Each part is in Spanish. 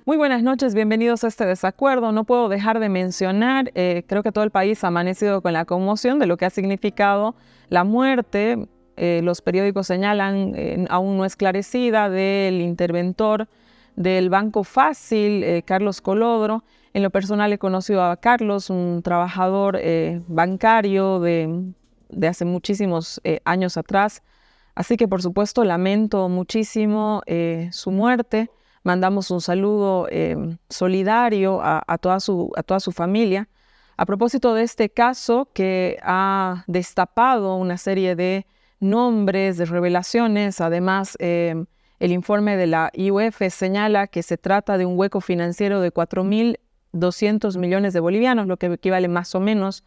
Muy buenas noches, bienvenidos a este desacuerdo. No puedo dejar de mencionar, creo que todo el país ha amanecido con la conmoción de lo que ha significado la muerte. Los periódicos señalan, aún no esclarecida, del interventor del Banco Fácil, Carlos Colodro. En lo personal he conocido a Carlos, un trabajador bancario de hace muchísimos años atrás. Así que, por supuesto, lamento muchísimo su muerte. Mandamos un saludo solidario a toda su familia. A propósito de este caso que ha destapado una serie de nombres, de revelaciones, además el informe de la IUF señala que se trata de un hueco financiero de 4.200 millones de bolivianos, lo que equivale más o menos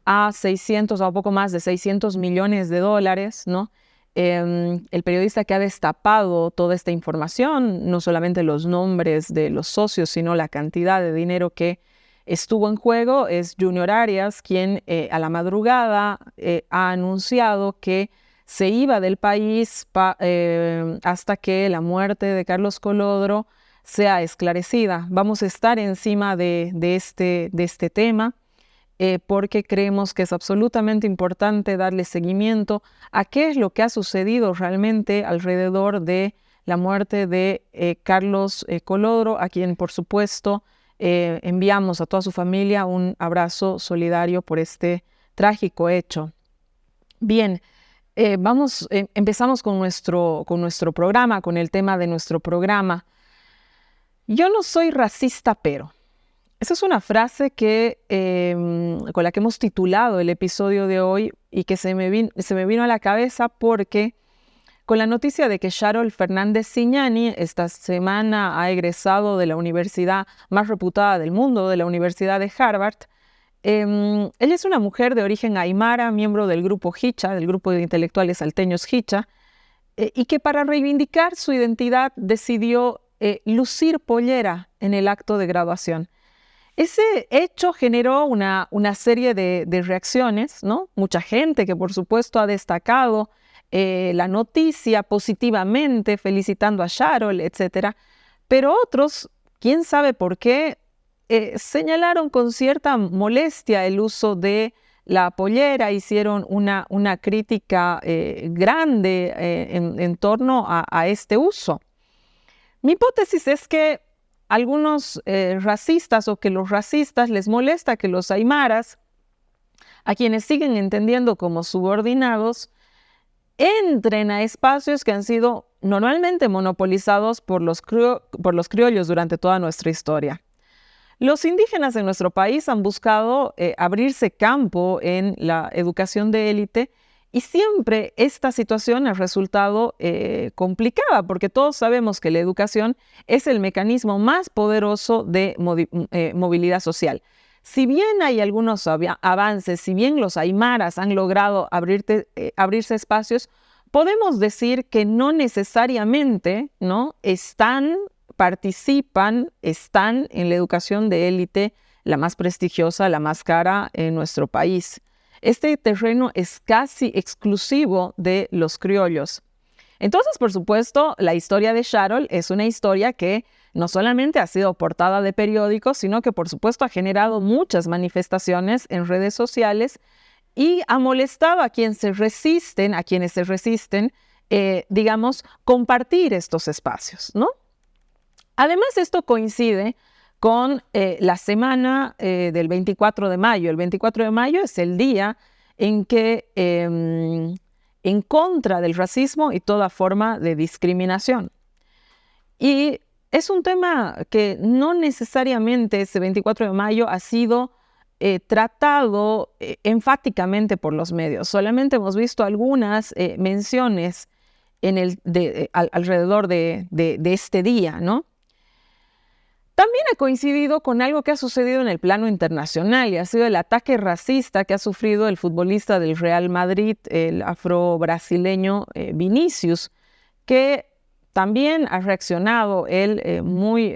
a 600 o un poco más de 600 millones de dólares, ¿no? El periodista que ha destapado toda esta información, no solamente los nombres de los socios, sino la cantidad de dinero que estuvo en juego, es Junior Arias, quien a la madrugada ha anunciado que se iba del país hasta que la muerte de Carlos Colodro sea esclarecida. Vamos a estar encima de este tema. Porque creemos que es absolutamente importante darle seguimiento a qué es lo que ha sucedido realmente alrededor de la muerte de Carlos Colodro, a quien, por supuesto, enviamos a toda su familia un abrazo solidario por este trágico hecho. Bien, empezamos con nuestro programa, con el tema de nuestro programa. Yo no soy racista, pero... Esa es una frase con la que hemos titulado el episodio de hoy y que se me vino a la cabeza porque con la noticia de que Sharol Fernández Ciñani esta semana ha egresado de la universidad más reputada del mundo, de la Universidad de Harvard. Ella es una mujer de origen aymara, miembro del grupo Hicha, del grupo de intelectuales salteños Hicha, y que para reivindicar su identidad decidió lucir pollera en el acto de graduación. Ese hecho generó una serie de reacciones, ¿no? Mucha gente que, por supuesto, ha destacado la noticia positivamente, felicitando a Sharol, etc. Pero otros, quién sabe por qué, señalaron con cierta molestia el uso de la pollera, hicieron una crítica grande en torno a este uso. Mi hipótesis es que algunos racistas o que los racistas les molesta que los aymaras, a quienes siguen entendiendo como subordinados, entren a espacios que han sido normalmente monopolizados por los criollos durante toda nuestra historia. Los indígenas en nuestro país han buscado abrirse campo en la educación de élite y siempre esta situación ha resultado complicada porque todos sabemos que la educación es el mecanismo más poderoso de movilidad social. Si bien hay algunos avances, si bien los aymaras han logrado abrirse espacios, podemos decir que no necesariamente, ¿no? Participan, están en la educación de élite, la más prestigiosa, la más cara en nuestro país. Este terreno es casi exclusivo de los criollos. Entonces, por supuesto, la historia de Sharol es una historia que no solamente ha sido portada de periódicos, sino que, por supuesto, ha generado muchas manifestaciones en redes sociales y ha molestado a quienes se resisten, digamos, compartir estos espacios, ¿no? Además, esto coincide con la semana del 24 de mayo. El 24 de mayo es el día en que, en contra del racismo y toda forma de discriminación. Y es un tema que no necesariamente ese 24 de mayo ha sido tratado enfáticamente por los medios. Solamente hemos visto algunas menciones alrededor de este día, ¿no? También ha coincidido con algo que ha sucedido en el plano internacional y ha sido el ataque racista que ha sufrido el futbolista del Real Madrid, el afro-brasileño Vinicius, que también ha reaccionado él muy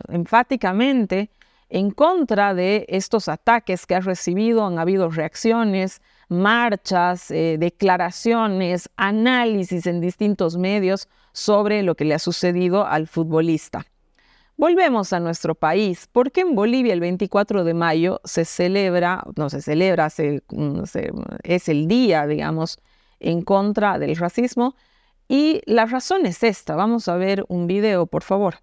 enfáticamente en contra de estos ataques que ha recibido. Han habido reacciones, marchas, declaraciones, análisis en distintos medios sobre lo que le ha sucedido al futbolista. Volvemos a nuestro país. ¿Por qué en Bolivia el 24 de mayo es el día, digamos, en contra del racismo? Y la razón es esta. Vamos a ver un video, por favor.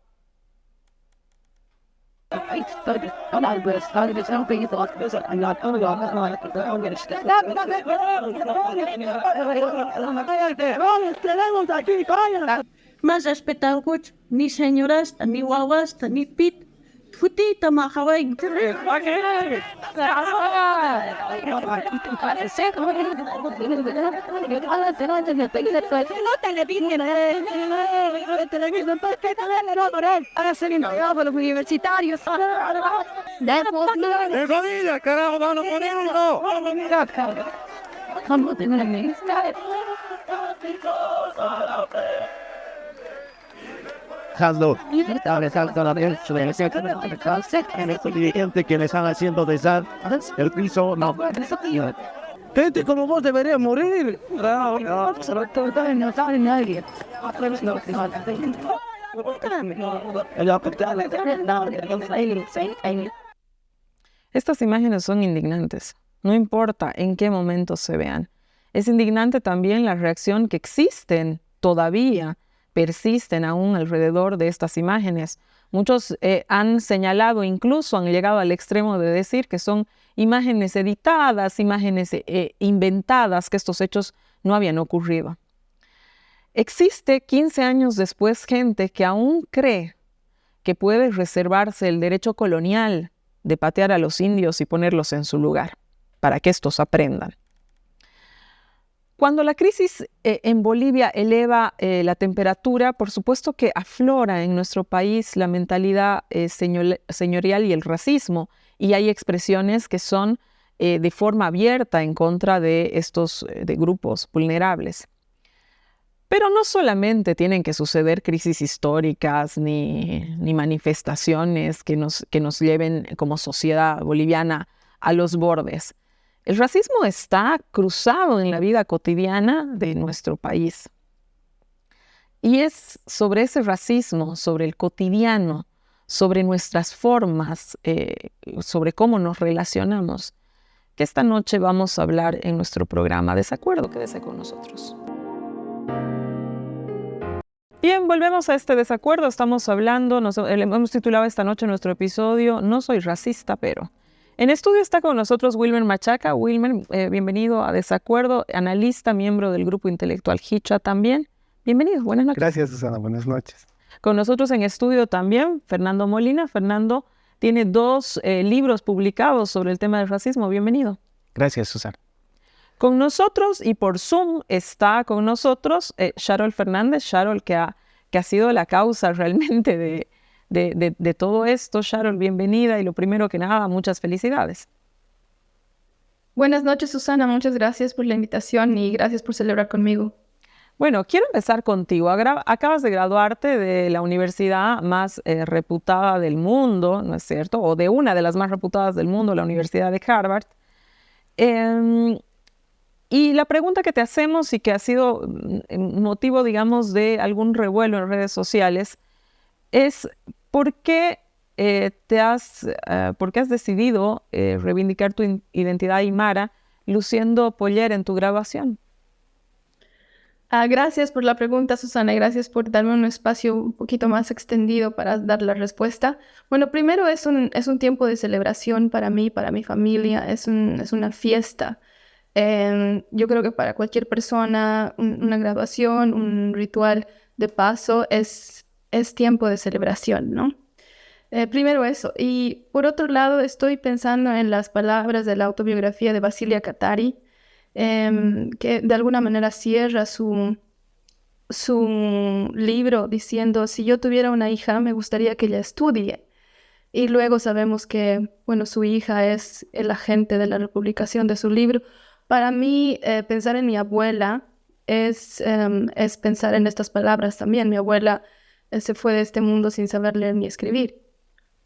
Mas respetankuch ni señoras, ni guaguas, ni pit. Futita mahaway. Universitarios. Gente que le están haciendo besar el piso, no. Gente como vos debería morir. Estas imágenes son indignantes, no importa en qué momento se vean. Es indignante también la reacción que todavía persisten aún alrededor de estas imágenes. Muchos han señalado, incluso han llegado al extremo de decir que son imágenes editadas, imágenes inventadas, que estos hechos no habían ocurrido. Existe 15 años después gente que aún cree que puede reservarse el derecho colonial de patear a los indios y ponerlos en su lugar, para que estos aprendan. Cuando la crisis en Bolivia eleva la temperatura, por supuesto que aflora en nuestro país la mentalidad señorial y el racismo, y hay expresiones que son de forma abierta en contra de estos de grupos vulnerables. Pero no solamente tienen que suceder crisis históricas ni manifestaciones que nos lleven como sociedad boliviana a los bordes. El racismo está cruzado en la vida cotidiana de nuestro país. Y es sobre ese racismo, sobre el cotidiano, sobre nuestras formas, sobre cómo nos relacionamos, que esta noche vamos a hablar en nuestro programa Desacuerdo. Quédese con nosotros. Bien, volvemos a este desacuerdo. Estamos hablando, hemos titulado esta noche nuestro episodio No soy racista, pero... En estudio está con nosotros Wilmer Machaca. Wilmer, bienvenido a Desacuerdo, analista, miembro del grupo intelectual Hicha también. Bienvenido, buenas noches. Gracias, Susana, buenas noches. Con nosotros en estudio también Fernando Molina. Fernando tiene 2 libros publicados sobre el tema del racismo. Bienvenido. Gracias, Susana. Con nosotros y por Zoom está con nosotros Sharol Fernández. Sharol, que ha sido la causa realmente de todo esto. Sharol, bienvenida y lo primero que nada, muchas felicidades. Buenas noches, Susana. Muchas gracias por la invitación y gracias por celebrar conmigo. Bueno, quiero empezar contigo. Acabas de graduarte de la universidad más reputada del mundo, ¿no es cierto? O de una de las más reputadas del mundo, la Universidad de Harvard. Y la pregunta que te hacemos y que ha sido motivo, digamos, de algún revuelo en redes sociales es ¿por qué has decidido reivindicar tu identidad aymara luciendo pollera en tu graduación? Gracias por la pregunta, Susana, y gracias por darme un espacio un poquito más extendido para dar la respuesta. Bueno, primero es un tiempo de celebración para mí, para mi familia, es una fiesta. Yo creo que para cualquier persona una graduación, un ritual de paso es tiempo de celebración, ¿no? Primero eso. Y por otro lado, estoy pensando en las palabras de la autobiografía de Basilia Katari, que de alguna manera cierra su libro diciendo: si yo tuviera una hija, me gustaría que ella estudie. Y luego sabemos que, bueno, su hija es el agente de la publicación de su libro. Para mí, pensar en mi abuela es pensar en estas palabras también. Mi abuela se fue de este mundo sin saber leer ni escribir.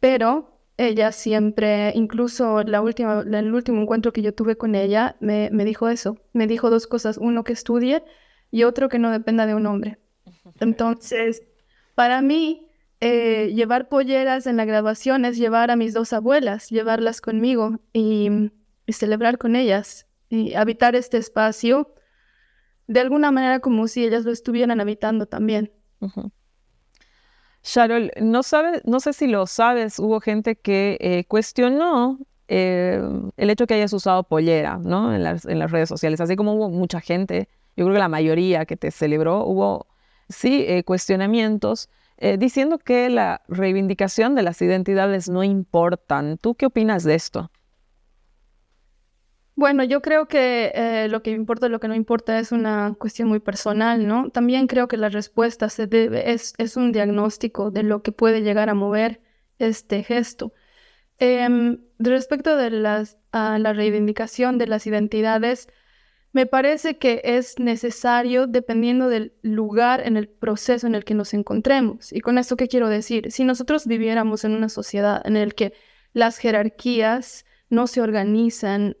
Pero ella siempre, incluso el último encuentro que yo tuve con ella, me dijo eso. Me dijo 2 cosas: uno, que estudie, y otro, que no dependa de un hombre. Entonces, para mí, llevar polleras en la graduación es llevar a mis 2 abuelas, llevarlas conmigo y celebrar con ellas y habitar este espacio de alguna manera como si ellas lo estuvieran habitando también. Ujú. Sharol, no sé si lo sabes, hubo gente que cuestionó el hecho que hayas usado pollera, ¿no? En las redes sociales, así como hubo mucha gente, yo creo que la mayoría que te celebró, hubo sí cuestionamientos diciendo que la reivindicación de las identidades no importan. ¿Tú qué opinas de esto? Bueno, yo creo que lo que importa y lo que no importa es una cuestión muy personal, ¿no? También creo que la respuesta es un diagnóstico de lo que puede llegar a mover este gesto. Respecto de a la reivindicación de las identidades, me parece que es necesario dependiendo del lugar en el proceso en el que nos encontremos. ¿Y con esto qué quiero decir? Si nosotros viviéramos en una sociedad en la que las jerarquías no se organizan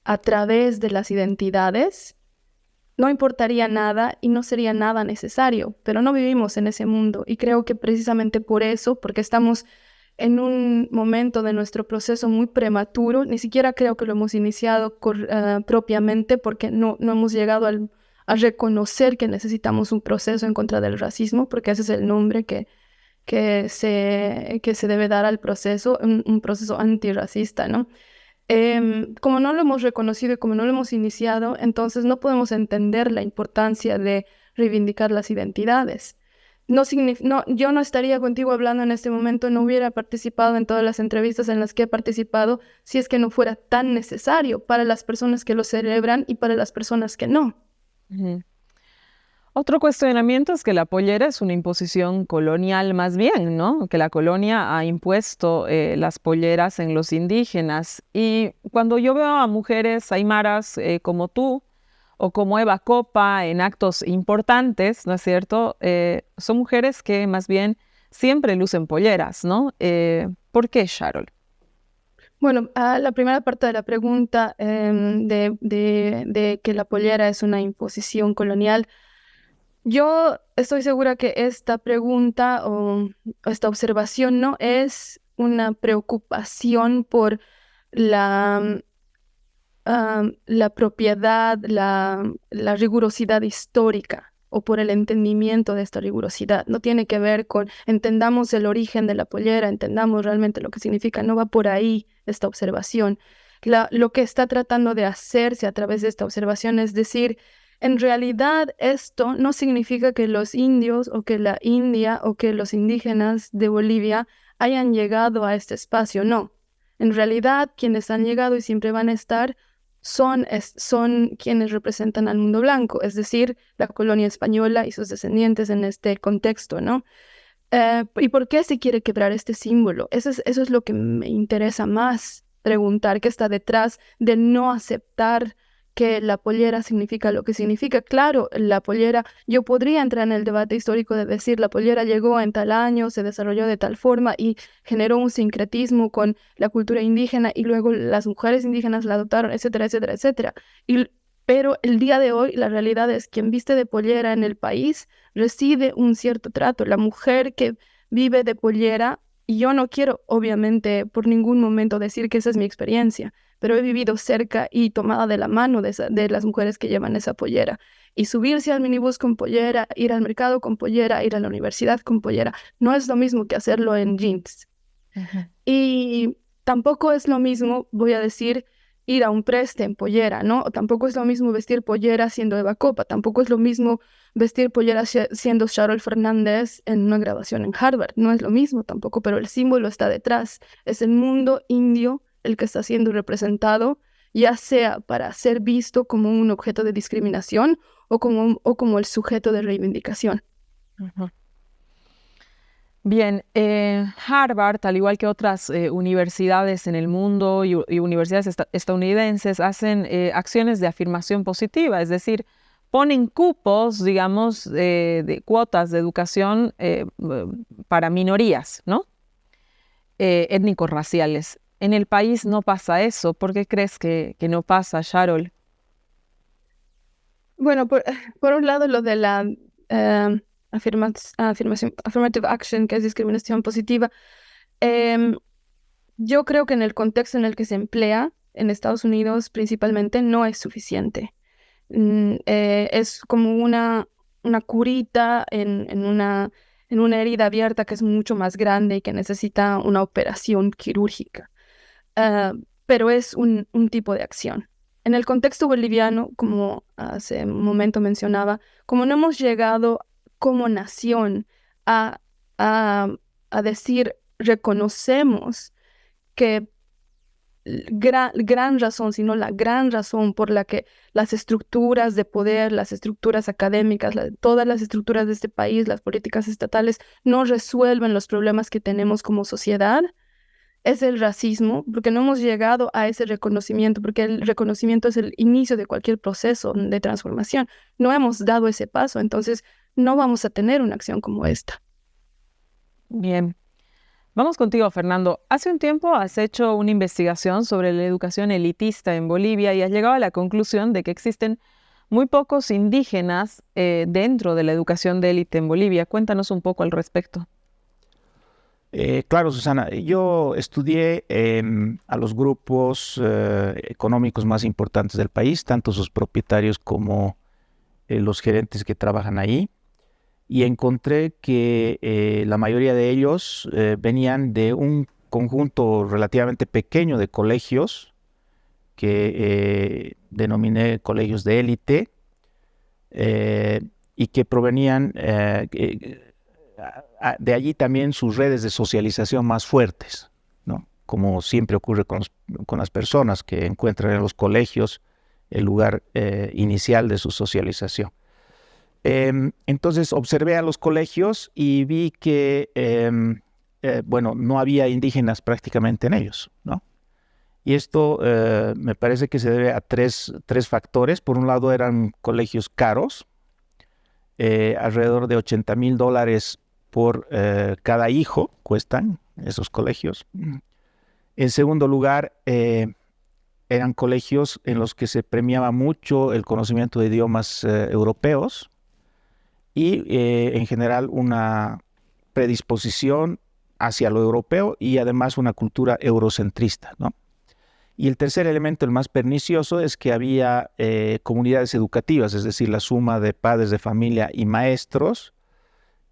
a través de las identidades, no importaría nada y no sería nada necesario, pero no vivimos en ese mundo y creo que precisamente por eso, porque estamos en un momento de nuestro proceso muy prematuro, ni siquiera creo que lo hemos iniciado propiamente porque no hemos llegado a reconocer que necesitamos un proceso en contra del racismo, porque ese es el nombre que se debe dar al proceso, un proceso antirracista, ¿no? Como no lo hemos reconocido y como no lo hemos iniciado, entonces no podemos entender la importancia de reivindicar las identidades. Yo no estaría contigo hablando en este momento, no hubiera participado en todas las entrevistas en las que he participado si es que no fuera tan necesario para las personas que lo celebran y para las personas que no. Ujú. Otro cuestionamiento es que la pollera es una imposición colonial más bien, ¿no? Que la colonia ha impuesto las polleras en los indígenas. Y cuando yo veo a mujeres aymaras como tú o como Eva Copa en actos importantes, ¿no es cierto? Son mujeres que más bien siempre lucen polleras, ¿no? ¿Por qué, Sharol? Bueno, a la primera parte de la pregunta de que la pollera es una imposición colonial, yo estoy segura que esta pregunta o esta observación no es una preocupación por la, la propiedad, la rigurosidad histórica o por el entendimiento de esta rigurosidad. No tiene que ver con entendamos el origen de la pollera, entendamos realmente lo que significa. No va por ahí esta observación. Lo que está tratando de hacerse a través de esta observación es decir, en realidad esto no significa que los indios o que la India o que los indígenas de Bolivia hayan llegado a este espacio, no. En realidad quienes han llegado y siempre van a estar son quienes representan al mundo blanco, es decir, la colonia española y sus descendientes en este contexto, ¿no? ¿Y por qué se quiere quebrar este símbolo? Eso es lo que me interesa más preguntar, qué está detrás de no aceptar que la pollera significa lo que significa. Claro, la pollera, yo podría entrar en el debate histórico de decir la pollera llegó en tal año, se desarrolló de tal forma y generó un sincretismo con la cultura indígena y luego las mujeres indígenas la adoptaron, etcétera, etcétera, etcétera. Pero el día de hoy la realidad es que quien viste de pollera en el país recibe un cierto trato. La mujer que vive de pollera, y yo no quiero obviamente por ningún momento decir que esa es mi experiencia, pero he vivido cerca y tomada de la mano de las mujeres que llevan esa pollera. Y subirse al minibús con pollera, ir al mercado con pollera, ir a la universidad con pollera, no es lo mismo que hacerlo en jeans. Ujú. Y tampoco es lo mismo, voy a decir, ir a un preste en pollera, ¿no? O tampoco es lo mismo vestir pollera siendo Eva Copa, tampoco es lo mismo vestir pollera siendo Sharol Fernández en una graduación en Harvard, no es lo mismo tampoco, pero el símbolo está detrás, es el mundo indio el que está siendo representado, ya sea para ser visto como un objeto de discriminación o como el sujeto de reivindicación. Ujú. Bien, Harvard, al igual que otras universidades en el mundo y universidades estadounidenses, hacen acciones de afirmación positiva, es decir, ponen cupos, digamos, de cuotas de educación para minorías, ¿no? Étnicos raciales. En el país no pasa eso. ¿Por qué crees que no pasa, Sharol? Bueno, por un lado, lo de affirmative action, que es discriminación positiva. Yo creo que en el contexto en el que se emplea, en Estados Unidos principalmente, no es suficiente. Es como una curita en una herida abierta que es mucho más grande y que necesita una operación quirúrgica. Pero es un tipo de acción. En el contexto boliviano, como hace un momento mencionaba, como no hemos llegado como nación a decir, reconocemos que gran razón, sino la gran razón por la que las estructuras de poder, las estructuras académicas, todas las estructuras de este país, las políticas estatales, no resuelven los problemas que tenemos como sociedad, es el racismo, porque no hemos llegado a ese reconocimiento, porque el reconocimiento es el inicio de cualquier proceso de transformación. No hemos dado ese paso, entonces no vamos a tener una acción como esta. Bien. Vamos contigo, Fernando. Hace un tiempo has hecho una investigación sobre la educación elitista en Bolivia y has llegado a la conclusión de que existen muy pocos indígenas dentro de la educación de élite en Bolivia. Cuéntanos un poco al respecto. Claro, Susana, yo estudié a los grupos económicos más importantes del país, tanto sus propietarios como los gerentes que trabajan ahí, y encontré que la mayoría de ellos venían de un conjunto relativamente pequeño de colegios que denominé colegios de élite y que provenían de allí también sus redes de socialización más fuertes, ¿no? Como siempre ocurre con las personas que encuentran en los colegios el lugar inicial de su socialización. Entonces observé a los colegios y vi que, no había indígenas prácticamente en ellos, ¿no? Y esto me parece que se debe a tres factores. Por un lado, eran colegios caros, alrededor de $80,000 por cada hijo cuestan esos colegios. En segundo lugar, eran colegios en los que se premiaba mucho el conocimiento de idiomas europeos y en general una predisposición hacia lo europeo y además una cultura eurocentrista, ¿no? Y el tercer elemento, el más pernicioso, es que había comunidades educativas, es decir, la suma de padres de familia y maestros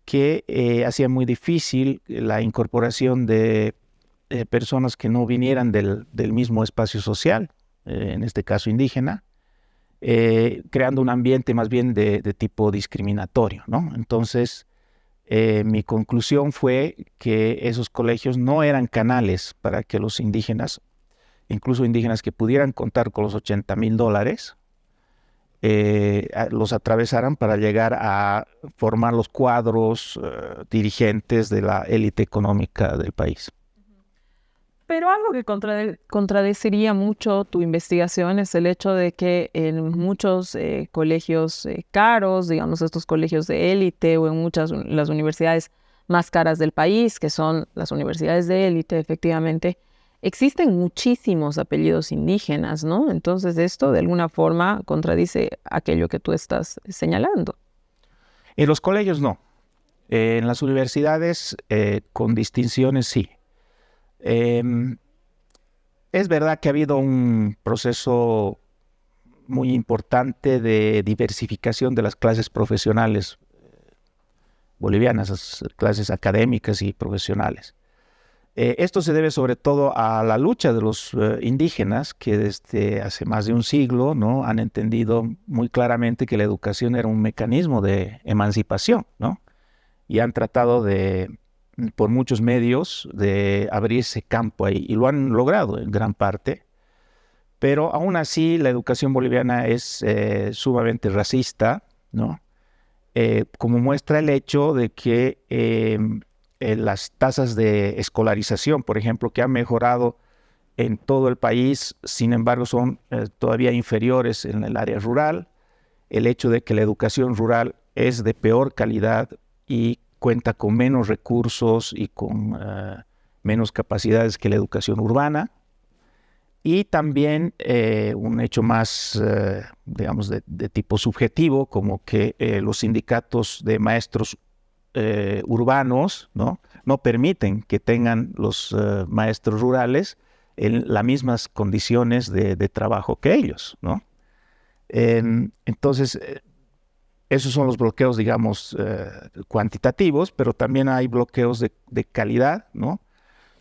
que hacían muy difícil la incorporación de personas que no vinieran del mismo espacio social, en este caso indígena, creando un ambiente más bien de tipo discriminatorio, ¿no? Entonces, mi conclusión fue que esos colegios no eran canales para que los indígenas, incluso indígenas que pudieran contar con los $80,000, los atravesaran para llegar a formar los cuadros dirigentes de la élite económica del país. Pero algo que contradeciría mucho tu investigación es el hecho de que en muchos colegios caros, digamos estos colegios de élite o en muchas las universidades más caras del país, que son las universidades de élite, efectivamente, existen muchísimos apellidos indígenas, ¿no? Entonces esto de alguna forma contradice aquello que tú estás señalando. En los colegios no. En las universidades con distinciones sí. Es verdad que ha habido un proceso muy importante de diversificación de las clases profesionales bolivianas, las clases académicas y profesionales. Esto se debe sobre todo a la lucha de los indígenas que desde hace más de un siglo, ¿no?, han entendido muy claramente que la educación era un mecanismo de emancipación, ¿no? Y han tratado por muchos medios de abrirse campo ahí, y lo han logrado en gran parte, pero aún así la educación boliviana es sumamente racista, ¿no? Como muestra el hecho de que las tasas de escolarización, por ejemplo, que han mejorado en todo el país, sin embargo son todavía inferiores en el área rural, el hecho de que la educación rural es de peor calidad y cuenta con menos recursos y con menos capacidades que la educación urbana. Y también un hecho más, digamos, de tipo subjetivo, como que los sindicatos de maestros urbanos, no permiten que tengan los maestros rurales en las mismas condiciones de trabajo que ellos, ¿no? Entonces, esos son los bloqueos, digamos, cuantitativos, pero también hay bloqueos de calidad, ¿no?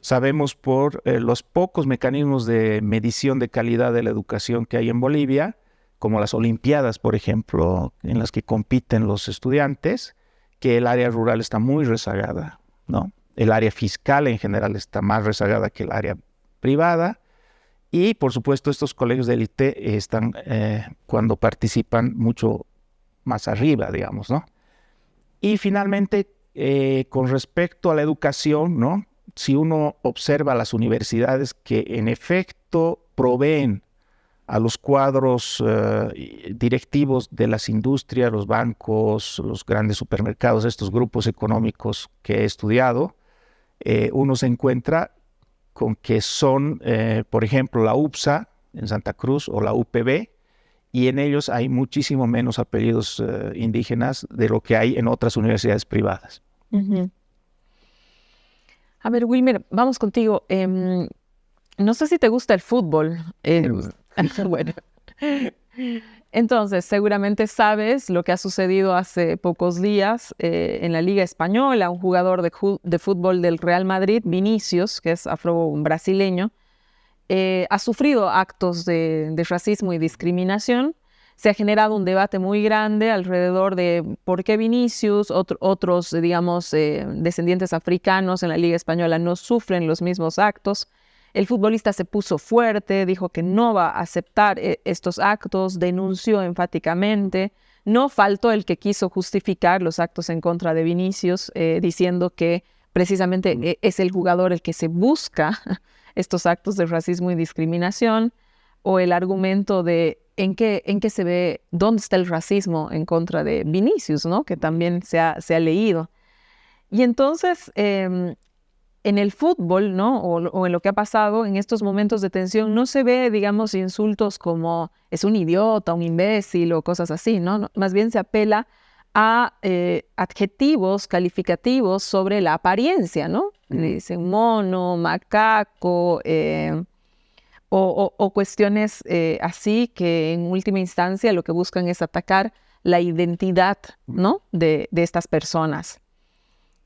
Sabemos por los pocos mecanismos de medición de calidad de la educación que hay en Bolivia, como las Olimpiadas, por ejemplo, en las que compiten los estudiantes, que el área rural está muy rezagada, ¿no? El área fiscal en general está más rezagada que el área privada. Y, por supuesto, estos colegios de élite están, cuando participan, mucho más arriba, digamos, ¿no? Y finalmente, con respecto a la educación, ¿no? Si uno observa las universidades que en efecto proveen a los cuadros directivos de las industrias, los bancos, los grandes supermercados, estos grupos económicos que he estudiado, uno se encuentra con que son, por ejemplo, la UPSA en Santa Cruz o la UPB, y en ellos hay muchísimo menos apellidos indígenas de lo que hay en otras universidades privadas. Uh-huh. A ver, Wilmer, vamos contigo. No sé si te gusta el fútbol. Bueno, entonces seguramente sabes lo que ha sucedido hace pocos días en la Liga Española. Un jugador de fútbol del Real Madrid, Vinicius, que es afro-brasileño, ha sufrido actos de racismo y discriminación. Se ha generado un debate muy grande alrededor de por qué Vinicius, otros, digamos, descendientes africanos en la Liga Española no sufren los mismos actos. El futbolista se puso fuerte, dijo que no va a aceptar estos actos, denunció enfáticamente. No faltó el que quiso justificar los actos en contra de Vinicius, diciendo que precisamente es el jugador el que se busca estos actos de racismo y discriminación, o el argumento de en qué se ve, dónde está el racismo en contra de Vinicius, ¿no? Que también se ha leído. Y entonces, en el fútbol, ¿no? O en lo que ha pasado en estos momentos de tensión, no se ve, digamos, insultos como es un idiota, un imbécil o cosas así, ¿no? Más bien se apela a adjetivos calificativos sobre la apariencia, ¿no? Le dicen mono, macaco, o cuestiones así que en última instancia lo que buscan es atacar la identidad, ¿no? de estas personas.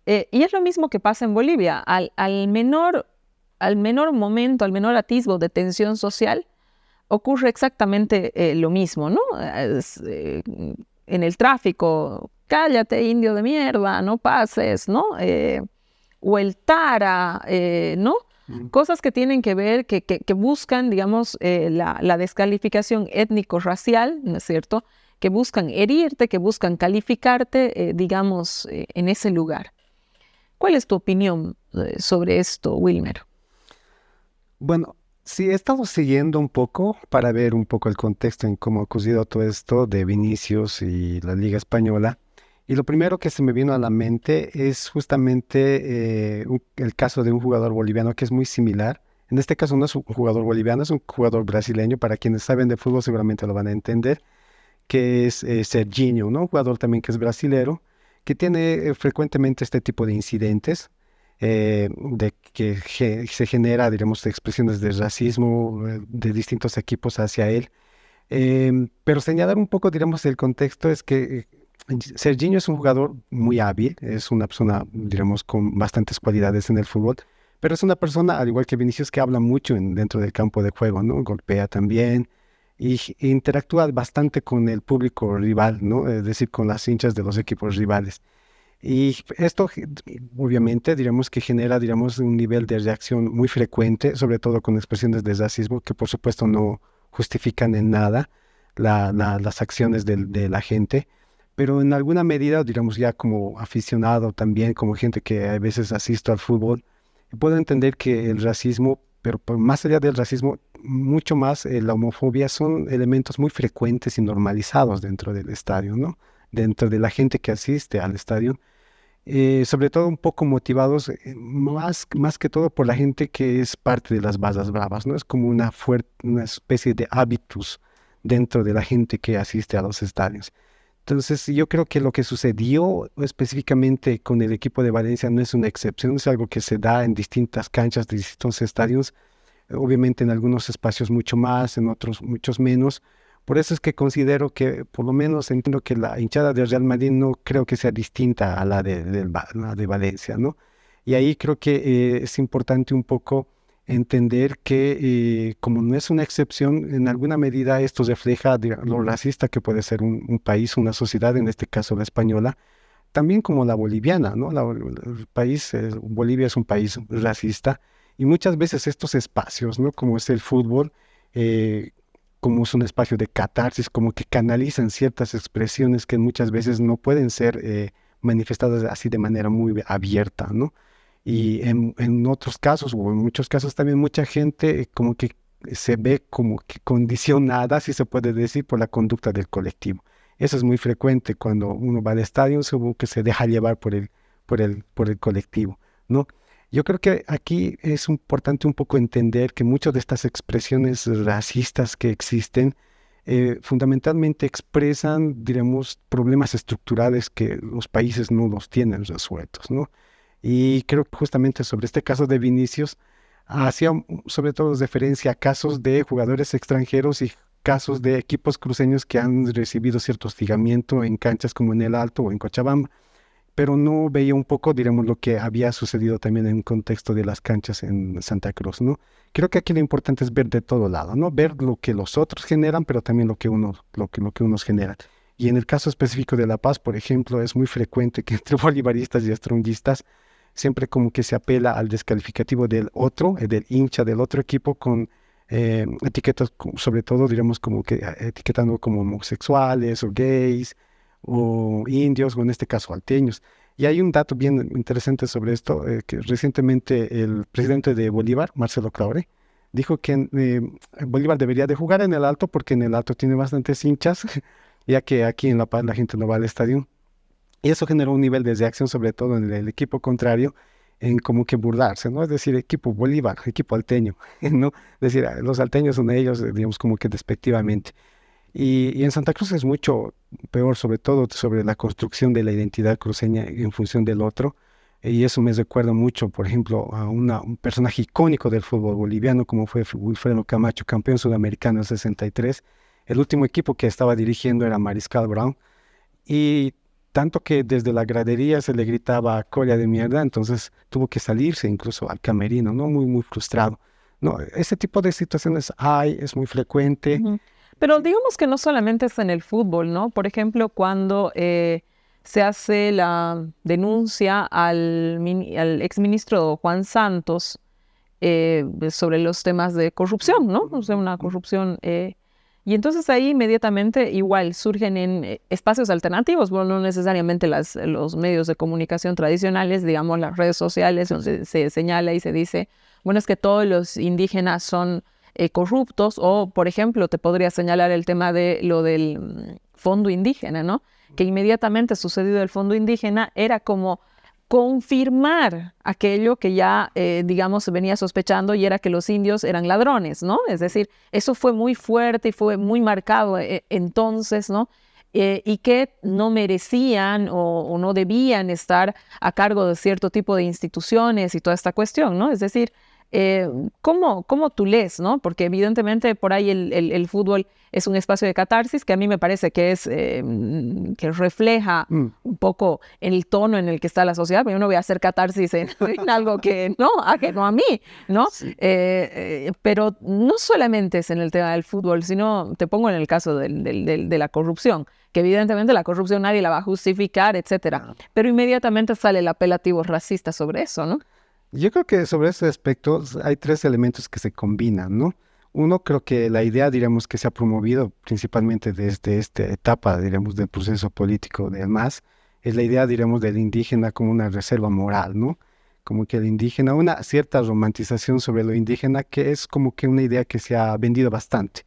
Y es lo mismo que pasa en Bolivia. Al menor momento, al menor atisbo de tensión social, ocurre exactamente lo mismo, ¿no? En el tráfico, cállate, indio de mierda, no pases, ¿no? O el tara, ¿no? Cosas que tienen que ver, que buscan, digamos, la descalificación étnico-racial, ¿no es cierto? Que buscan herirte, que buscan calificarte, digamos, en ese lugar. ¿Cuál es tu opinión sobre esto, Wilmer? Bueno, sí, he estado siguiendo un poco para ver un poco el contexto en cómo ha ocurrido todo esto de Vinicius y la Liga Española. Y lo primero que se me vino a la mente es justamente el caso de un jugador boliviano que es muy similar. En este caso no es un jugador boliviano, es un jugador brasileño. Para quienes saben de fútbol seguramente lo van a entender, que es Serginho, ¿no? Un jugador también que es brasilero, que tiene frecuentemente este tipo de incidentes, de que se genera, digamos, expresiones de racismo de distintos equipos hacia él. Pero señalar un poco, digamos, el contexto es que Serginho es un jugador muy hábil, es una persona, digamos, con bastantes cualidades en el fútbol, pero es una persona, al igual que Vinicius, que habla mucho dentro del campo de juego, ¿no? Golpea también y interactúa bastante con el público rival, ¿no? Es decir, con las hinchas de los equipos rivales. Y esto, obviamente, digamos que genera, digamos, un nivel de reacción muy frecuente, sobre todo con expresiones de racismo que, por supuesto, no justifican en nada las acciones de la gente. Pero en alguna medida, digamos, ya como aficionado también, como gente que a veces asisto al fútbol, puedo entender que el racismo, pero más allá del racismo, mucho más la homofobia son elementos muy frecuentes y normalizados dentro del estadio, ¿no? Dentro de la gente que asiste al estadio, sobre todo un poco motivados más que todo por la gente que es parte de las barras bravas, ¿no? Es como una especie de hábitus dentro de la gente que asiste a los estadios. Entonces, yo creo que lo que sucedió específicamente con el equipo de Valencia no es una excepción, es algo que se da en distintas canchas de distintos estadios, obviamente en algunos espacios mucho más, en otros muchos menos. Por eso es que considero que, por lo menos entiendo que la hinchada del Real Madrid no creo que sea distinta a la de Valencia, ¿no? Y ahí creo que es importante un poco entender que como no es una excepción, en alguna medida esto refleja lo racista que puede ser un país, una sociedad, en este caso la española, también como la boliviana, ¿no? El país, Bolivia es un país racista y muchas veces estos espacios, ¿no? Como es el fútbol, como es un espacio de catarsis, como que canalizan ciertas expresiones que muchas veces no pueden ser manifestadas así de manera muy abierta, ¿no? Y en otros casos, o en muchos casos también mucha gente como que se ve como que condicionada, si se puede decir, por la conducta del colectivo. Eso es muy frecuente cuando uno va al estadio, según que se deja llevar por el colectivo, ¿no? Yo creo que aquí es importante un poco entender que muchas de estas expresiones racistas que existen fundamentalmente expresan, diremos, problemas estructurales que los países no los tienen resueltos, ¿no? Y creo que justamente sobre este caso de Vinicius hacía sobre todo referencia a casos de jugadores extranjeros y casos de equipos cruceños que han recibido cierto hostigamiento en canchas como en El Alto o en Cochabamba, pero no veía un poco, diremos, lo que había sucedido también en el contexto de las canchas en Santa Cruz, ¿no? Creo que aquí lo importante es ver de todo lado, ¿no? Ver lo que los otros generan, pero también lo que unos generan. Y en el caso específico de La Paz, por ejemplo, es muy frecuente que entre bolivaristas y stronguistas siempre como que se apela al descalificativo del otro, del hincha del otro equipo, con etiquetas, sobre todo, diremos, como que etiquetando como homosexuales o gays o indios, o en este caso alteños. Y hay un dato bien interesante sobre esto, que recientemente el presidente de Bolívar, Marcelo Claure, dijo que Bolívar debería de jugar en El Alto porque en El Alto tiene bastantes hinchas, ya que aquí en La Paz la gente no va al estadio. Y eso generó un nivel de reacción, sobre todo en el equipo contrario, en como que burlarse, ¿no? Es decir, equipo Bolívar, equipo alteño, ¿no? Es decir, los alteños son ellos, digamos, como que despectivamente. Y en Santa Cruz es mucho peor, sobre todo sobre la construcción de la identidad cruceña en función del otro. Y eso me recuerda mucho, por ejemplo, a un personaje icónico del fútbol boliviano, como fue Wilfredo Camacho, campeón sudamericano en 63. El último equipo que estaba dirigiendo era Mariscal Brown. Y tanto que desde la gradería se le gritaba colla de mierda, entonces tuvo que salirse incluso al camerino, ¿no? Muy, muy frustrado. No, ese tipo de situaciones es muy frecuente. Ujú. Pero digamos que no solamente es en el fútbol, ¿no? Por ejemplo, cuando se hace la denuncia al exministro Juan Santos sobre los temas de corrupción, ¿no? O sea, una corrupción. Y entonces ahí inmediatamente igual surgen en espacios alternativos, bueno, no necesariamente los medios de comunicación tradicionales, digamos las redes sociales, donde se señala y se dice, bueno, es que todos los indígenas son corruptos, o por ejemplo te podría señalar el tema de lo del fondo indígena, ¿no? Que inmediatamente sucedido el fondo indígena era como confirmar aquello que ya, digamos, se venía sospechando, y era que los indios eran ladrones, ¿no? Es decir, eso fue muy fuerte y fue muy marcado entonces, ¿no? Y que no merecían o no debían estar a cargo de cierto tipo de instituciones y toda esta cuestión, ¿no? Es decir, ¿cómo tú lees, ¿no? Porque evidentemente por ahí el fútbol es un espacio de catarsis que a mí me parece que es que refleja un poco el tono en el que está la sociedad, pero yo no voy a hacer catarsis en algo que no, ajeno a mí, ¿no? Sí. Pero no solamente es en el tema del fútbol, sino te pongo en el caso de la corrupción, que evidentemente la corrupción nadie la va a justificar, etcétera, pero inmediatamente sale el apelativo racista sobre eso, ¿no? Yo creo que sobre ese aspecto hay tres elementos que se combinan, ¿no? Uno, creo que la idea, diríamos, que se ha promovido principalmente desde esta etapa, diríamos, del proceso político del MAS, es la idea, diríamos, del indígena como una reserva moral, ¿no? Como que el indígena, una cierta romantización sobre lo indígena, que es como que una idea que se ha vendido bastante.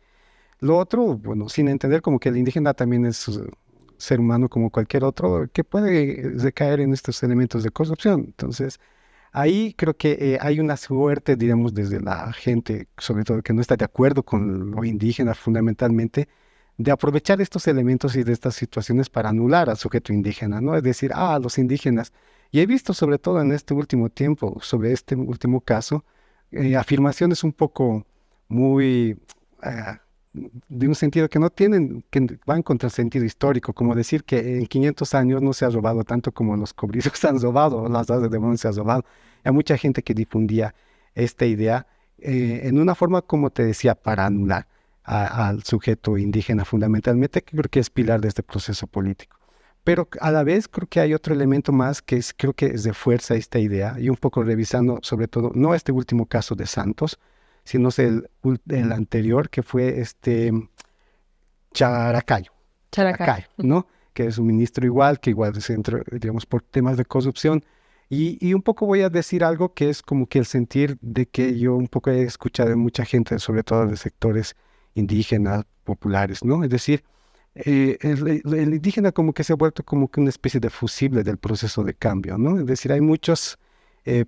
Lo otro, bueno, sin entender como que el indígena también es ser humano como cualquier otro, que puede recaer en estos elementos de corrupción. Entonces, ahí creo que hay una suerte, digamos, desde la gente, sobre todo que no está de acuerdo con lo indígena fundamentalmente, de aprovechar estos elementos y de estas situaciones para anular al sujeto indígena, ¿no? Es decir, los indígenas. Y he visto sobre todo en este último tiempo, sobre este último caso, afirmaciones un poco muy de un sentido que no tienen, que van contra el sentido histórico, como decir que en 500 años no se ha robado tanto como los cobrizos han robado, o las hadas de Demón se ha robado. Hay mucha gente que difundía esta idea en una forma, como te decía, para anular al sujeto indígena fundamentalmente, que creo que es pilar de este proceso político. Pero a la vez creo que hay otro elemento más que creo que es de fuerza esta idea, y un poco revisando sobre todo, no este último caso de Santos, sino el anterior, que fue Characayo, ¿no? Que es un ministro igual, que igual se entró, digamos, por temas de corrupción. Y un poco voy a decir algo que es como que el sentir de que yo un poco he escuchado de mucha gente, sobre todo de sectores indígenas, populares, ¿no? Es decir, el indígena como que se ha vuelto como que una especie de fusible del proceso de cambio, ¿no? Es decir, hay muchas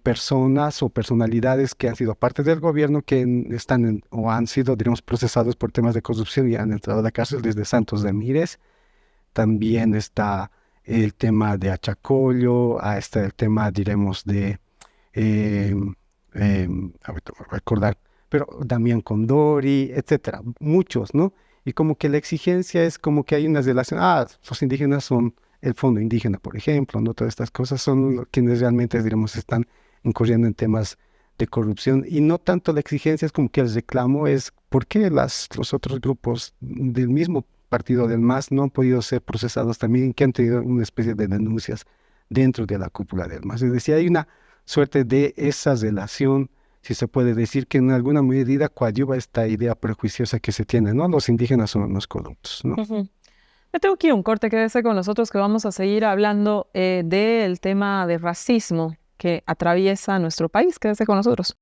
personas o personalidades que han sido parte del gobierno que están o han sido, digamos, procesados por temas de corrupción y han entrado a la cárcel, desde Santos Ramírez. También está el tema de Achacollo, está el tema, diremos, de, ahorita me voy a recordar, pero Damián Condori, etcétera, muchos, ¿no? Y como que la exigencia es como que hay una relación, los indígenas son el Fondo Indígena, por ejemplo, ¿no? Todas estas cosas son quienes realmente, diremos, están incurriendo en temas de corrupción, y no tanto la exigencia, es como que el reclamo es ¿por qué los otros grupos del mismo partido del MAS no han podido ser procesados también, que han tenido una especie de denuncias dentro de la cúpula del MAS? Es decir, hay una suerte de esa relación, si se puede decir, que en alguna medida coadyuva esta idea prejuiciosa que se tiene, ¿no? Los indígenas son unos corruptos, ¿no? Me tengo que ir a un corte, quédese con nosotros que vamos a seguir hablando del tema de racismo que atraviesa nuestro país. Quédese con nosotros.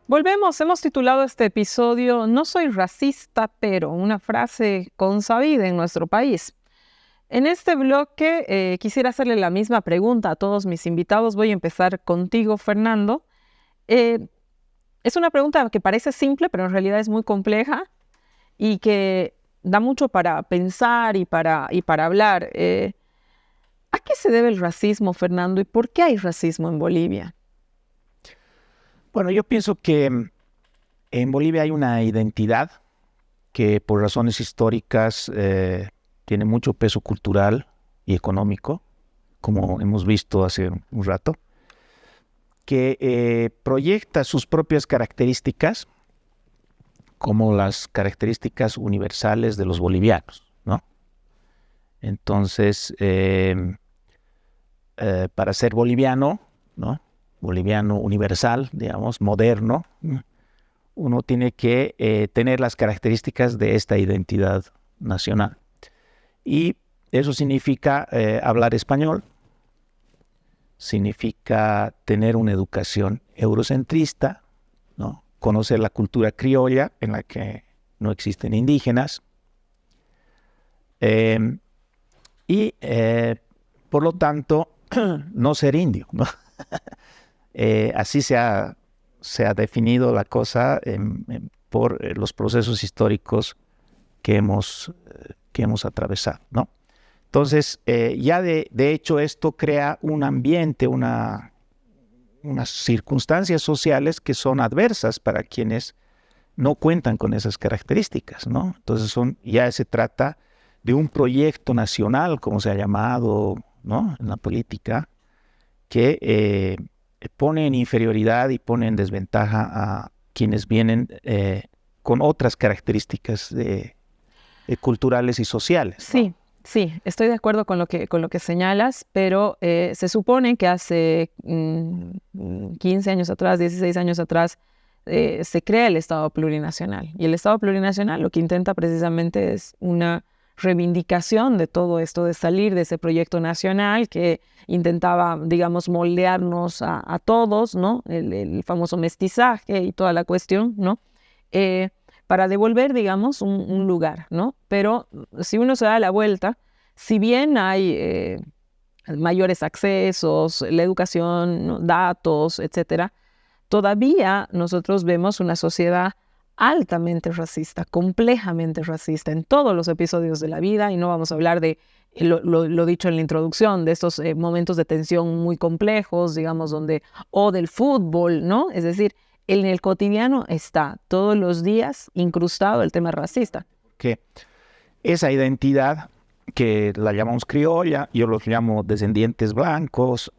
Volvemos, hemos titulado este episodio "No soy racista, pero", una frase consabida en nuestro país. En este bloque quisiera hacerle la misma pregunta a todos mis invitados. Voy a empezar contigo, Fernando. Es una pregunta que parece simple, pero en realidad es muy compleja y que da mucho para pensar y para hablar. ¿A qué se debe el racismo, Fernando, y por qué hay racismo en Bolivia? Bueno, yo pienso que en Bolivia hay una identidad que por razones históricas tiene mucho peso cultural y económico, como hemos visto hace un rato, que proyecta sus propias características como las características universales de los bolivianos, ¿no? Entonces, para ser boliviano, ¿no? Boliviano universal, digamos, moderno, uno tiene que tener las características de esta identidad nacional. Y eso significa hablar español, significa tener una educación eurocentrista, ¿no? Conocer la cultura criolla en la que no existen indígenas, y por lo tanto no ser indio, ¿no? Así se ha definido la cosa por los procesos históricos que hemos atravesado, ¿no? Entonces, ya de hecho esto crea un ambiente, unas circunstancias sociales que son adversas para quienes no cuentan con esas características, ¿no? Entonces ya se trata de un proyecto nacional, como se ha llamado, ¿no? En la política, que pone en inferioridad y pone en desventaja a quienes vienen con otras características culturales y sociales, ¿no? Sí, sí, estoy de acuerdo con lo que señalas, pero se supone que hace 15 años atrás, 16 años atrás, se crea el Estado plurinacional. Y el Estado plurinacional lo que intenta precisamente es una reivindicación de todo esto, de salir de ese proyecto nacional que intentaba, digamos, moldearnos a todos, ¿no? El famoso mestizaje y toda la cuestión, ¿no? Para devolver, digamos, un lugar, ¿no? Pero si uno se da la vuelta, si bien hay mayores accesos, la educación, ¿no? Datos, etcétera, todavía nosotros vemos una sociedad altamente racista, complejamente racista en todos los episodios de la vida, y no vamos a hablar de lo dicho en la introducción, de estos momentos de tensión muy complejos, digamos, o del fútbol, ¿no? Es decir, en el cotidiano está todos los días incrustado el tema racista. Que esa identidad que la llamamos criolla, yo los llamo descendientes blancos,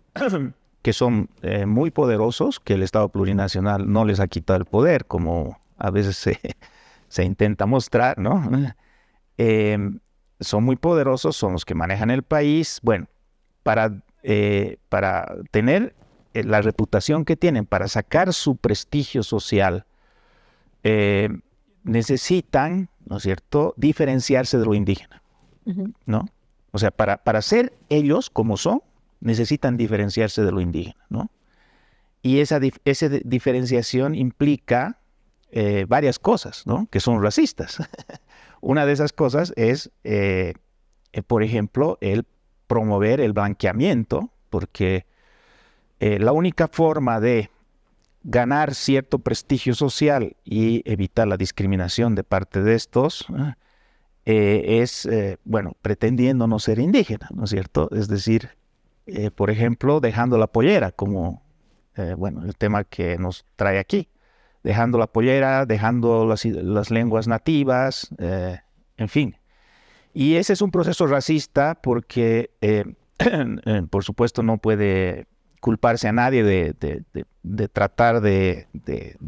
que son muy poderosos, que el Estado plurinacional no les ha quitado el poder, como a veces se intenta mostrar, ¿no? Son muy poderosos, son los que manejan el país. Bueno, para tener la reputación que tienen, para sacar su prestigio social, necesitan, ¿no es cierto?, diferenciarse de lo indígena, ¿no? O sea, para ser ellos como son, necesitan diferenciarse de lo indígena, ¿no? Y esa diferenciación implica varias cosas, ¿no?, que son racistas. Una de esas cosas es, por ejemplo, el promover el blanqueamiento, porque la única forma de ganar cierto prestigio social y evitar la discriminación de parte de estos es, bueno, pretendiendo no ser indígena, ¿no es cierto? Es decir, por ejemplo, dejando la pollera, como, bueno, el tema que nos trae aquí. Dejando la pollera, dejando las lenguas nativas, en fin. Y ese es un proceso racista porque, por supuesto, no puede culparse a nadie de tratar de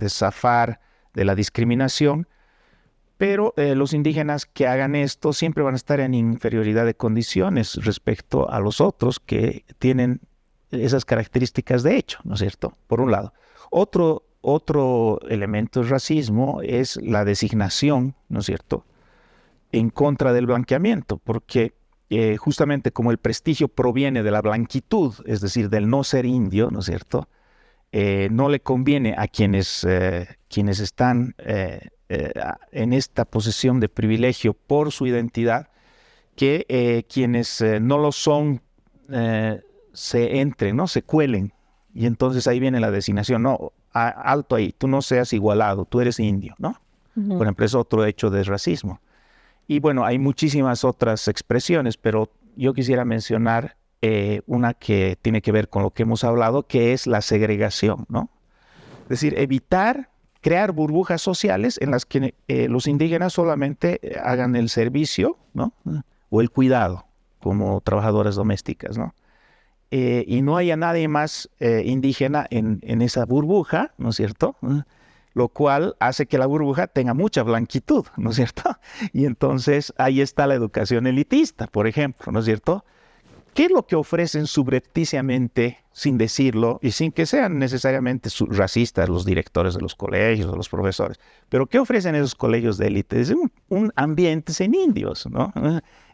zafar de la discriminación, pero los indígenas que hagan esto siempre van a estar en inferioridad de condiciones respecto a los otros que tienen esas características de hecho, ¿no es cierto? Por un lado. Otro elemento del racismo es la designación, ¿no es cierto?, en contra del blanqueamiento, porque justamente como el prestigio proviene de la blanquitud, es decir, del no ser indio, ¿no es cierto?, no le conviene a quienes están en esta posición de privilegio por su identidad que quienes no lo son se entren, ¿no?, se cuelen. Y entonces ahí viene la designación, no, alto ahí, tú no seas igualado, tú eres indio, ¿no? Por ejemplo, es otro hecho de racismo. Y bueno, hay muchísimas otras expresiones, pero yo quisiera mencionar una que tiene que ver con lo que hemos hablado, que es la segregación, ¿no? Es decir, evitar crear burbujas sociales en las que los indígenas solamente hagan el servicio, ¿no?, o el cuidado como trabajadoras domésticas, ¿no? Y no haya nadie más indígena en esa burbuja, ¿no es cierto?, lo cual hace que la burbuja tenga mucha blanquitud, ¿no es cierto? Y entonces ahí está la educación elitista, por ejemplo, ¿no es cierto? ¿Qué es lo que ofrecen subrepticiamente, sin decirlo, y sin que sean necesariamente racistas los directores de los colegios o los profesores? Pero ¿qué ofrecen esos colegios de élite? Es un ambiente sin indios, ¿no?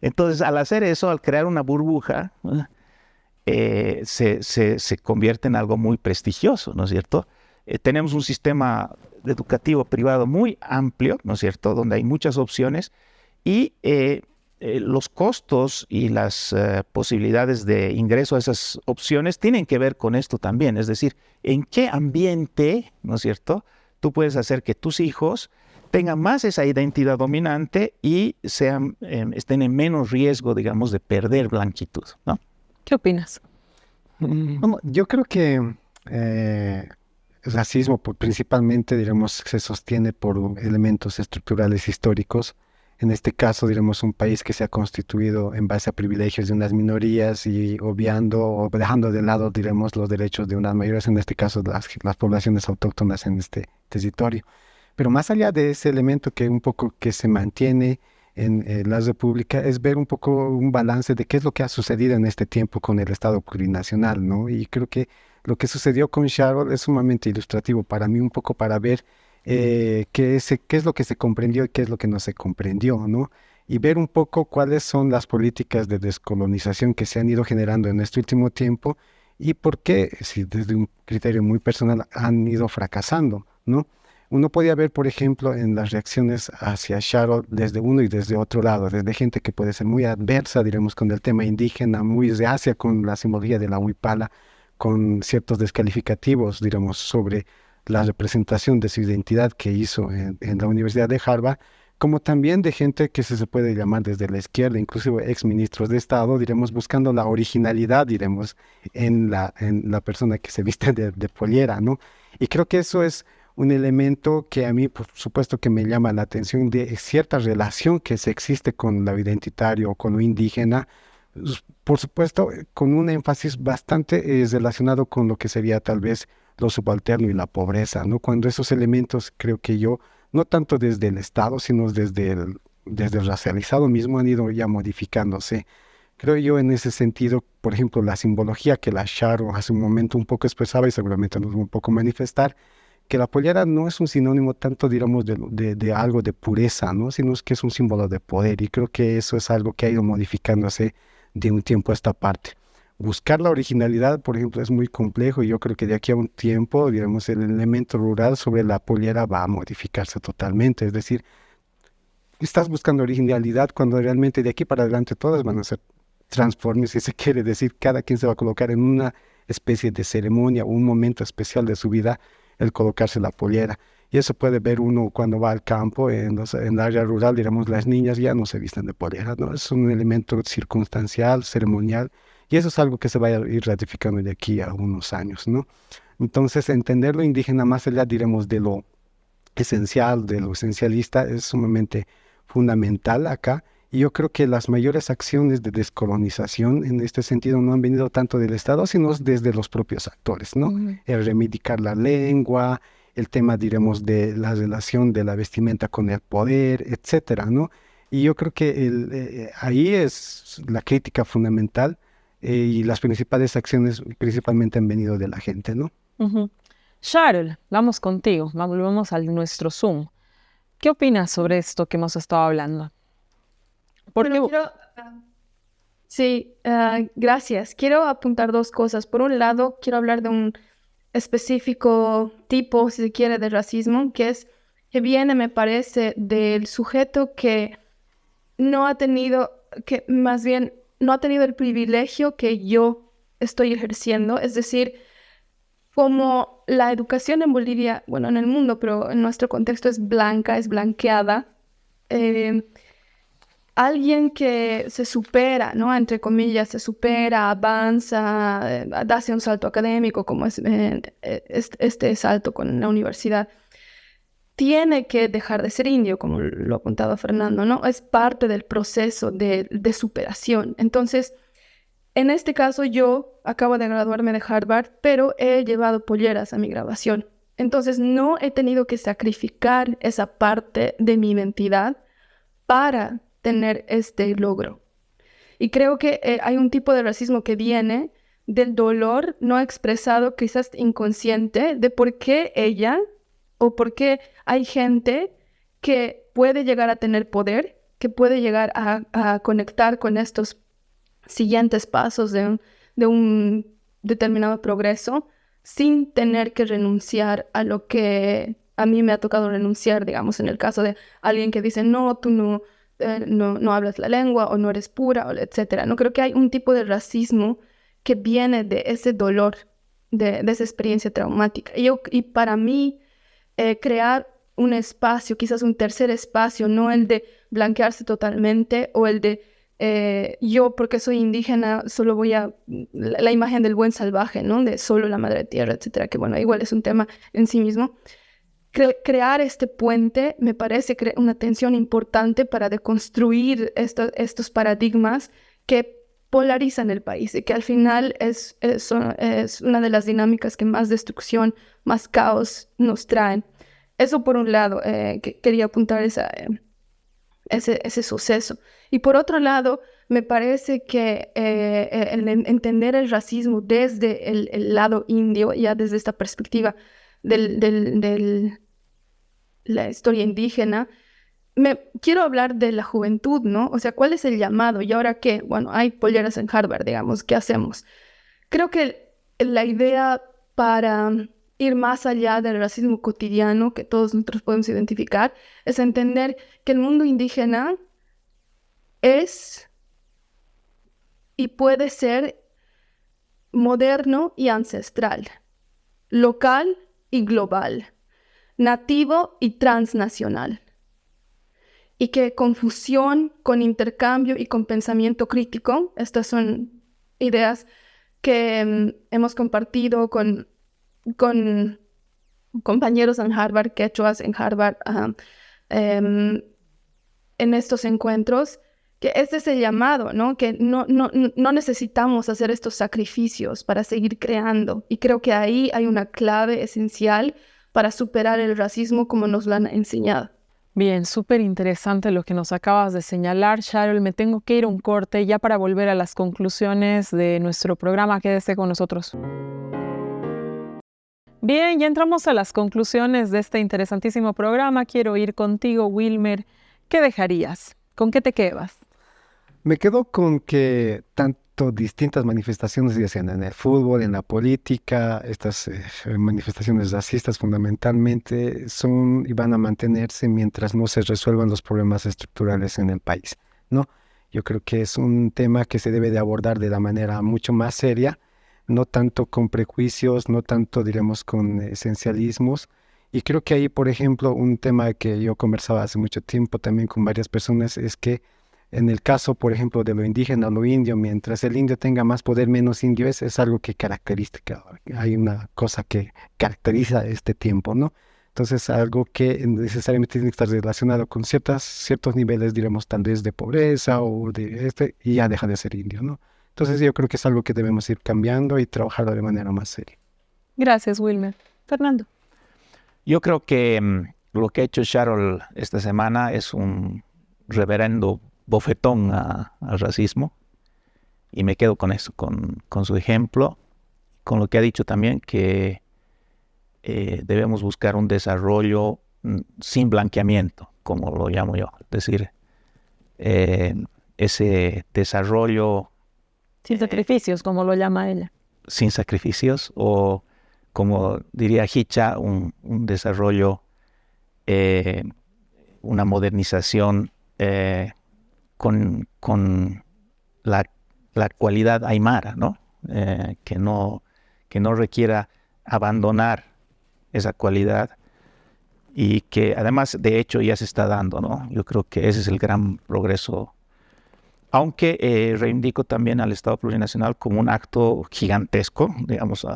Entonces, al hacer eso, al crear una burbuja, se convierte en algo muy prestigioso, ¿no es cierto? Tenemos un sistema educativo privado muy amplio, ¿no es cierto?, donde hay muchas opciones y los costos y las posibilidades de ingreso a esas opciones tienen que ver con esto también. Es decir, en qué ambiente, ¿no es cierto?, tú puedes hacer que tus hijos tengan más esa identidad dominante y estén en menos riesgo, digamos, de perder blanquitud, ¿no? ¿Qué opinas? Bueno, yo creo que el racismo principalmente, digamos, se sostiene por elementos estructurales históricos. En este caso, digamos, un país que se ha constituido en base a privilegios de unas minorías y obviando o dejando de lado, digamos, los derechos de unas mayorías, en este caso las poblaciones autóctonas en este territorio. Pero más allá de ese elemento que un poco que se mantiene en la República, es ver un poco un balance de qué es lo que ha sucedido en este tiempo con el Estado plurinacional, ¿no? Y creo que lo que sucedió con Sharon es sumamente ilustrativo para mí, un poco para ver qué es lo que se comprendió y qué es lo que no se comprendió, ¿no? Y ver un poco cuáles son las políticas de descolonización que se han ido generando en este último tiempo y por qué, si desde un criterio muy personal, han ido fracasando, ¿no? Uno podía ver, por ejemplo, en las reacciones hacia Sharon desde uno y desde otro lado, desde gente que puede ser muy adversa, diremos, con el tema indígena, muy reacia con la simbología de la huipala, con ciertos descalificativos, diremos, sobre la representación de su identidad que hizo en la Universidad de Harvard, como también de gente que se puede llamar desde la izquierda, inclusive exministros de Estado, diremos, buscando la originalidad, diremos, en la persona que se viste de pollera, ¿no? Y creo que eso es un elemento que a mí, por supuesto, que me llama la atención de cierta relación que se existe con lo identitario, con lo indígena, por supuesto, con un énfasis bastante relacionado con lo que sería tal vez lo subalterno y la pobreza, ¿no? Cuando esos elementos, creo que yo, no tanto desde el Estado, sino desde el racializado mismo han ido ya modificándose. Creo yo en ese sentido, por ejemplo, la simbología que la Sharo hace un momento un poco expresaba y seguramente nos va un poco manifestar, que la pollera no es un sinónimo tanto, digamos, de algo de pureza, ¿no? Sino es que es un símbolo de poder y creo que eso es algo que ha ido modificándose de un tiempo a esta parte. Buscar la originalidad, por ejemplo, es muy complejo y yo creo que de aquí a un tiempo, digamos, el elemento rural sobre la pollera va a modificarse totalmente. Es decir, estás buscando originalidad cuando realmente de aquí para adelante todas van a ser transformes, si se quiere decir, cada quien se va a colocar en una especie de ceremonia o un momento especial de su vida el colocarse la pollera. Y eso puede ver uno cuando va al campo, en el área rural, digamos, las niñas ya no se visten de pollera, ¿no? Es un elemento circunstancial, ceremonial, y eso es algo que se va a ir ratificando de aquí a unos años, ¿no? Entonces, entender lo indígena más allá, diremos, de lo esencial, de lo esencialista, es sumamente fundamental acá. Y yo creo que las mayores acciones de descolonización en este sentido no han venido tanto del Estado, sino desde los propios actores, ¿no? El reivindicar la lengua, el tema, diremos, de la relación de la vestimenta con el poder, etcétera, ¿no? Y yo creo que ahí es la crítica fundamental y las principales acciones principalmente han venido de la gente, ¿no? Charol, vamos contigo, volvemos a nuestro Zoom. ¿Qué opinas sobre esto que hemos estado hablando? Bueno, gracias. Quiero apuntar dos cosas. Por un lado, quiero hablar de un específico tipo, si se quiere, de racismo, que viene, me parece, del sujeto que no ha tenido, que más bien no ha tenido el privilegio que yo estoy ejerciendo. Es decir, como la educación en Bolivia, bueno, en el mundo, pero en nuestro contexto es blanca, es blanqueada, alguien que se supera, ¿no? Entre comillas, se supera, avanza, hace un salto académico, como es este salto con la universidad, tiene que dejar de ser indio, como lo ha apuntado Fernando, ¿no? Es parte del proceso de superación. Entonces, en este caso, yo acabo de graduarme de Harvard, pero he llevado polleras a mi graduación. Entonces, no he tenido que sacrificar esa parte de mi identidad para tener este logro. Y creo que hay un tipo de racismo que viene del dolor no expresado, quizás inconsciente, de por qué ella o por qué hay gente que puede llegar a tener poder, que puede llegar a conectar con estos siguientes pasos de un determinado progreso sin tener que renunciar a lo que a mí me ha tocado renunciar, digamos, en el caso de alguien que dice, no, tú no hablas la lengua o no eres pura, etcétera. No creo que hay un tipo de racismo que viene de ese dolor, de esa experiencia traumática. Y para mí, crear un espacio, quizás un tercer espacio, no el de blanquearse totalmente o el de yo porque soy indígena solo voy a la imagen del buen salvaje, ¿no? De solo la madre tierra, etcétera, que bueno, igual es un tema en sí mismo. Crear este puente me parece una tensión importante para deconstruir estos paradigmas que polarizan el país y que al final es una de las dinámicas que más destrucción, más caos nos traen. Eso por un lado, que quería apuntar ese suceso. Y por otro lado, me parece que el entender el racismo desde el lado indio, ya desde esta perspectiva de la historia indígena, quiero hablar de la juventud, ¿no? O sea, ¿cuál es el llamado? ¿Y ahora qué? Bueno, hay polleras en Harvard, digamos, ¿qué hacemos? Creo que la idea para ir más allá del racismo cotidiano que todos nosotros podemos identificar es entender que el mundo indígena es y puede ser moderno y ancestral, local y global, nativo y transnacional. Y que confusión con intercambio y con pensamiento crítico, estas son ideas que hemos compartido con compañeros en Harvard, quechuas en Harvard, en estos encuentros, que este es el llamado, ¿no? Que no necesitamos hacer estos sacrificios para seguir creando. Y creo que ahí hay una clave esencial para superar el racismo como nos lo han enseñado. Bien, súper interesante lo que nos acabas de señalar, Sharol. Me tengo que ir a un corte ya para volver a las conclusiones de nuestro programa. Quédese con nosotros. Bien, ya entramos a las conclusiones de este interesantísimo programa. Quiero ir contigo, Wilmer. ¿Qué dejarías? ¿Con qué te quedas? Me quedo con que tanto distintas manifestaciones, ya sean en el fútbol, en la política, estas manifestaciones racistas fundamentalmente son y van a mantenerse mientras no se resuelvan los problemas estructurales en el país, ¿no? Yo creo que es un tema que se debe de abordar de la manera mucho más seria, no tanto con prejuicios, no tanto, diremos, con esencialismos. Y creo que ahí, por ejemplo, un tema que yo conversaba hace mucho tiempo también con varias personas es que en el caso, por ejemplo, de lo indígena, lo indio, mientras el indio tenga más poder, menos indio es algo que caracteriza, hay una cosa que caracteriza este tiempo, ¿no? Entonces, algo que necesariamente tiene que estar relacionado con ciertos niveles, diremos, tal vez de pobreza o y ya deja de ser indio, ¿no? Entonces, yo creo que es algo que debemos ir cambiando y trabajarlo de manera más seria. Gracias, Wilmer. Fernando. Yo creo que lo que ha hecho Sharol esta semana es un reverendo bofetón al racismo, y me quedo con eso, con su ejemplo, con lo que ha dicho también, que debemos buscar un desarrollo sin blanqueamiento, como lo llamo yo, es decir, ese desarrollo sin sacrificios, como lo llama ella. Sin sacrificios, o como diría Hicha, un desarrollo, una modernización con la cualidad aymara, ¿no? Que no requiera abandonar esa cualidad, y que además de hecho ya se está dando, ¿no? Yo creo que ese es el gran progreso, aunque reivindico también al Estado plurinacional como un acto gigantesco, digamos,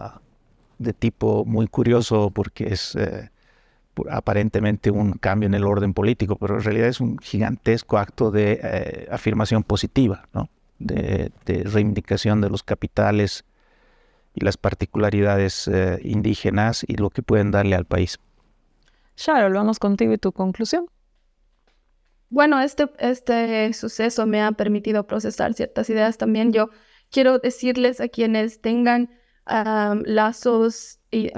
de tipo muy curioso, porque es aparentemente un cambio en el orden político, pero en realidad es un gigantesco acto de afirmación positiva, ¿no? De reivindicación de los capitales y las particularidades indígenas y lo que pueden darle al país. Sharol, vamos contigo y tu conclusión. Bueno, este suceso me ha permitido procesar ciertas ideas también. Yo quiero decirles a quienes tengan lazos y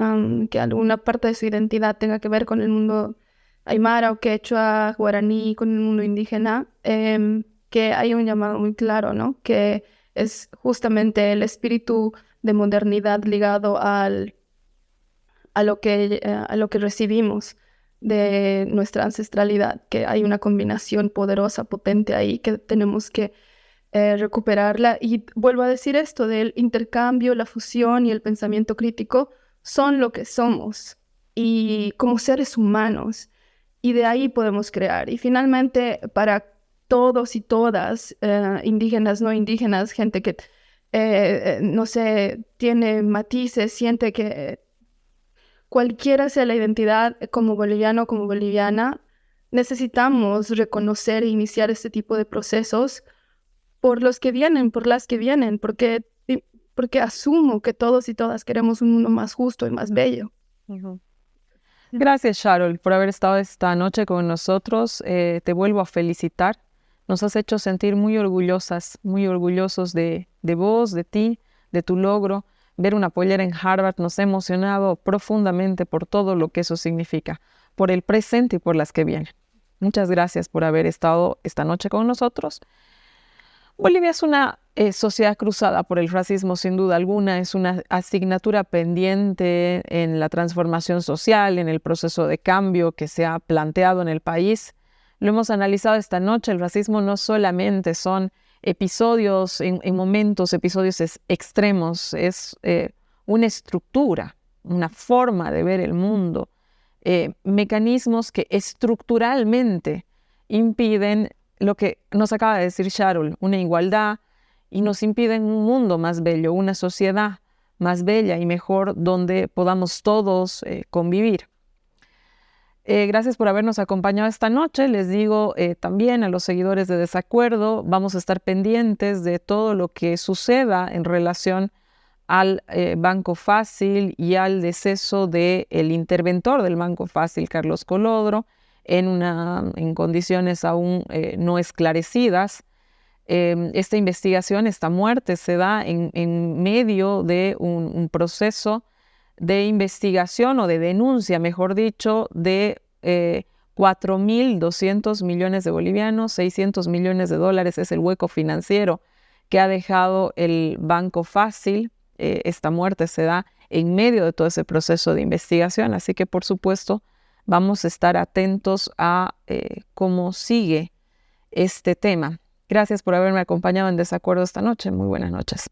que alguna parte de su identidad tenga que ver con el mundo aymara o quechua, guaraní, con el mundo indígena, que hay un llamado muy claro, ¿no? Que es justamente el espíritu de modernidad ligado a lo que recibimos de nuestra ancestralidad, que hay una combinación poderosa, potente ahí, que tenemos que recuperarla. Y vuelvo a decir esto del intercambio, la fusión y el pensamiento crítico son lo que somos y como seres humanos, y de ahí podemos crear. Y finalmente, para todos y todas, indígenas, no indígenas, gente que no sé, tiene matices, siente que cualquiera sea la identidad, como boliviano o como boliviana, necesitamos reconocer e iniciar este tipo de procesos por los que vienen, por las que vienen, porque asumo que todos y todas queremos un mundo más justo y más bello. Uh-huh. Gracias, Sharol, por haber estado esta noche con nosotros. Te vuelvo a felicitar. Nos has hecho sentir muy orgullosas, muy orgullosos de vos, de ti, de tu logro. Ver una pollera en Harvard nos ha emocionado profundamente por todo lo que eso significa, por el presente y por las que vienen. Muchas gracias por haber estado esta noche con nosotros. Bolivia es una sociedad cruzada por el racismo, sin duda alguna. Es una asignatura pendiente en la transformación social, en el proceso de cambio que se ha planteado en el país. Lo hemos analizado esta noche. El racismo no solamente son episodios, en momentos, episodios extremos, es una estructura una forma de ver el mundo, mecanismos que estructuralmente impiden lo que nos acaba de decir Sharul, una igualdad, y nos impiden un mundo más bello, una sociedad más bella y mejor donde podamos todos convivir. Gracias por habernos acompañado esta noche. Les digo también a los seguidores de Desacuerdo, vamos a estar pendientes de todo lo que suceda en relación al Banco Fácil y al deceso del interventor del Banco Fácil, Carlos Colodro, en condiciones aún no esclarecidas. Esta investigación, esta muerte se da en medio de un proceso de investigación o de denuncia, mejor dicho, de 4.200 millones de bolivianos, 600 millones de dólares es el hueco financiero que ha dejado el Banco Fácil. Esta muerte se da en medio de todo ese proceso de investigación, así que por supuesto vamos a estar atentos a cómo sigue este tema. Gracias por haberme acompañado en Desacuerdo esta noche. Muy buenas noches.